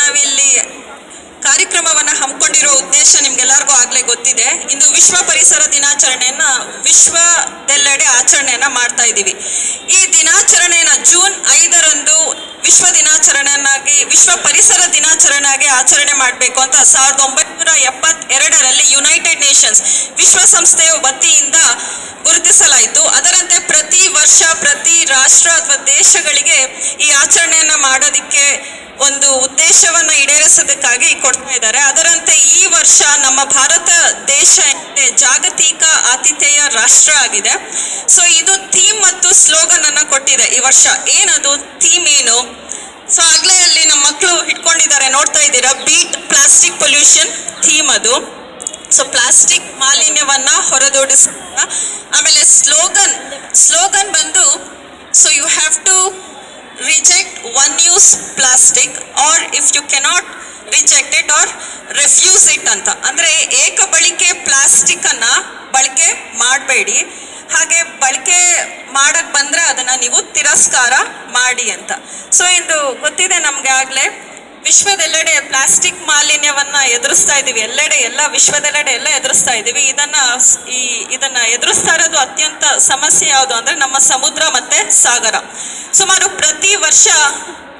ನಾವಿಲ್ಲಿ ಕಾರ್ಯಕ್ರಮವನ್ನ ಹಮ್ಮಿಕೊಂಡಿರೋ ಉದ್ದೇಶ ನಿಮ್ಗೆಲ್ಲರಿಗೂ ಆಗ್ಲೇ ಗೊತ್ತಿದೆ. ಇಂದು ವಿಶ್ವ ಪರಿಸರ ದಿನಾಚರಣೆಯನ್ನ ವಿಶ್ವದೆಲ್ಲೆಡೆ ಆಚರಣೆಯನ್ನ ಮಾಡ್ತಾ ಇದ್ದೀವಿ. ಈ ದಿನಾಚರಣೆಯನ್ನ ಜೂನ್ 5ರಂದು ವಿಶ್ವ ಪರಿಸರ ದಿನಾಚರಣೆಯಾಗಿ ಆಚರಣೆ ಮಾಡಬೇಕು ಅಂತ 1972ರಲ್ಲಿ ಯುನೈಟೆಡ್ ನೇಷನ್ಸ್ ವಿಶ್ವಸಂಸ್ಥೆಯ ವತಿಯಿಂದ ಗುರುತಿಸಲಾಯಿತು. ಅದರಂತೆ ಪ್ರತಿ ವರ್ಷ ಪ್ರತಿ ರಾಷ್ಟ್ರ ಅಥವಾ ದೇಶಗಳಿಗೆ ಈ ಆಚರಣೆಯನ್ನ ಮಾಡೋದಿಕ್ಕೆ ಒಂದು ಉದ್ದೇಶವನ್ನ ಈಡೇರಿಸೋದಕ್ಕಾಗಿ ಕೊಡ್ತಾ ಇದ್ದಾರೆ. ಅದರಂತೆ ಈ ವರ್ಷ ನಮ್ಮ ಭಾರತ ದೇಶ ಜಾಗತಿಕ ಆತಿಥೇಯ ರಾಷ್ಟ್ರ ಆಗಿದೆ. ಸೊ ಇದು ಥೀಮ್ ಮತ್ತು ಸ್ಲೋಗನ್ ಅನ್ನ ಕೊಟ್ಟಿದೆ ಈ ವರ್ಷ. ಏನದು ಥೀಮ್ ಏನು? ಸೊ ಆಗ್ಲೇ ಅಲ್ಲಿ ನಮ್ಮ ಮಕ್ಕಳು ಇಟ್ಕೊಂಡಿದ್ದಾರೆ, ನೋಡ್ತಾ ಇದ್ದೀರಾ, ಬೀಟ್ ಪ್ಲಾಸ್ಟಿಕ್ ಪೊಲ್ಯೂಷನ್ ಥೀಮ್ ಅದು. ಸೊ ಪ್ಲಾಸ್ಟಿಕ್ ಮಾಲಿನ್ಯವನ್ನ ಹೊರದೂಡಿಸ. ಆಮೇಲೆ ಸ್ಲೋಗನ್ ಬಂದು so you have to reject one use plastic or if you cannot reject it or refuse it ಅಂತ. ಅಂದ್ರೆ ಏಕ ಬಳಕೆ ಪ್ಲಾಸ್ಟಿಕ್ ಅನ್ನ ಬಳಕೆ ಮಾಡಬೇಡಿ, ಹಾಗೆ ಬಳಕೆ ಮಾಡಕ್ ಬಂದ್ರೆ ಅದನ್ನ ನೀವು ತಿರಸ್ಕಾರ ಮಾಡಿ ಅಂತ. ಸೊ ಇಂದು ಗೊತ್ತಿದೆ ನಮ್ಗೆ ಆಗ್ಲೇ ವಿಶ್ವದೆಲ್ಲೆಡೆ ಪ್ಲಾಸ್ಟಿಕ್ ಮಾಲಿನ್ಯವನ್ನ ಎದುರಿಸ್ತಾ ಇದೀವಿ. ವಿಶ್ವದೆಲ್ಲೆಡೆ ಎಲ್ಲ ಎದುರಿಸ್ತಾ ಇದೀವಿ. ಇದನ್ನ ಎದುರಿಸ್ತಾ ಇರೋದು ಅತ್ಯಂತ ಸಮಸ್ಯೆ ಯಾವುದು ಅಂದ್ರೆ ನಮ್ಮ ಸಮುದ್ರ ಮತ್ತೆ ಸಾಗರ. ಸುಮಾರು ಪ್ರತಿ ವರ್ಷ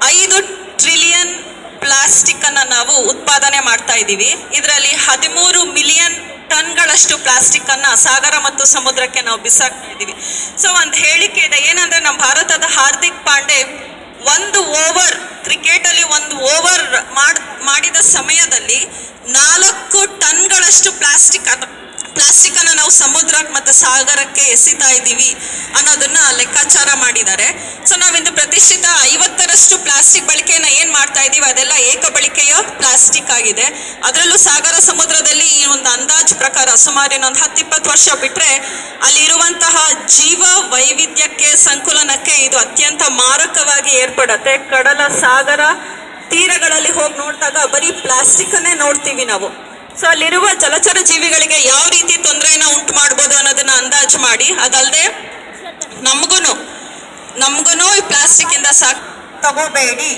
5 ಟ್ರಿಲಿಯನ್ ಪ್ಲಾಸ್ಟಿಕ್ ಅನ್ನ ನಾವು ಉತ್ಪಾದನೆ ಮಾಡ್ತಾ ಇದ್ದೀವಿ. ಇದರಲ್ಲಿ 13 ಮಿಲಿಯನ್ ಟನ್ಗಳಷ್ಟು ಪ್ಲಾಸ್ಟಿಕ್ ಅನ್ನ ಸಾಗರ ಮತ್ತು ಸಮುದ್ರಕ್ಕೆ ನಾವು ಬಿಸಾಕ್ತಾ ಇದ್ದೀವಿ. ಸೊ ಒಂದು ಹೇಳಿಕೆ ಇದೆ, ಏನಂದ್ರೆ ನಮ್ಮ ಭಾರತದ ಹಾರ್ದಿಕ್ ಪಾಂಡೆ ಕ್ರಿಕೆಟ್ ಅಲ್ಲಿ ಒಂದು ಓವರ್ ಮಾಡಿದ ಸಮಯದಲ್ಲಿ 4 ಟನ್ಗಳಷ್ಟು ಪ್ಲಾಸ್ಟಿಕ್ ಅನ್ನ ನಾವು ಸಮುದ್ರಕ್ಕೆ ಮತ್ತೆ ಸಾಗರಕ್ಕೆ ಎಸಿತಾ ಇದ್ದೀವಿ ಅನ್ನೋದನ್ನ ಲೆಕ್ಕಾಚಾರ ಮಾಡಿದ್ದಾರೆ. ಸೊ ನಾವಿಂದು ಪ್ರತಿಷ್ಠಿತ 50ರಷ್ಟು ಪ್ಲಾಸ್ಟಿಕ್ ಬಳಕೆಯನ್ನ ಏನ್ ಮಾಡ್ತಾ ಇದೀವಿ ಅದೆಲ್ಲ ಏಕ ಬಳಕೆಯ ಪ್ಲಾಸ್ಟಿಕ್ ಆಗಿದೆ. ಅದರಲ್ಲೂ ಸಾಗರ ಸಮುದ್ರದಲ್ಲಿ ಈ ಒಂದು ಅಂದಾಜು ಪ್ರಕಾರ ಸುಮಾರು ಇನ್ನೊಂದು 10-20 ವರ್ಷ ಬಿಟ್ರೆ ಅಲ್ಲಿ ಇರುವಂತಹ ಜೀವ ವೈವಿಧ್ಯಕ್ಕೆ ಸಂಕುಲನಕ್ಕೆ ಇದು ಅತ್ಯಂತ ಮಾರಕವಾಗಿ ಏರ್ಪಡತ್ತೆ. ಕಡಲ ಸಾಗರ ತೀರಗಳಲ್ಲಿ ಹೋಗಿ ನೋಡಿದಾಗ ಬರೀ ಪ್ಲಾಸ್ಟಿಕ್ ಅನ್ನೇ ನೋಡ್ತೀವಿ ನಾವು. ಸೊ ಅಲ್ಲಿರುವ ಜಲಚರ ಜೀವಿಗಳಿಗೆ ಯಾವ ರೀತಿ ತೊಂದರೆಯನ್ನ ಉಂಟು ಮಾಡ್ಬೋದು ಅನ್ನೋದನ್ನ ಅಂದಾಜು ಮಾಡಿ, ಅದಲ್ಲದೆ ನಮ್ಗೂನು ಈ ಪ್ಲಾಸ್ಟಿಕ್ ಇಂದ ತಗೋಬೇಡಿ.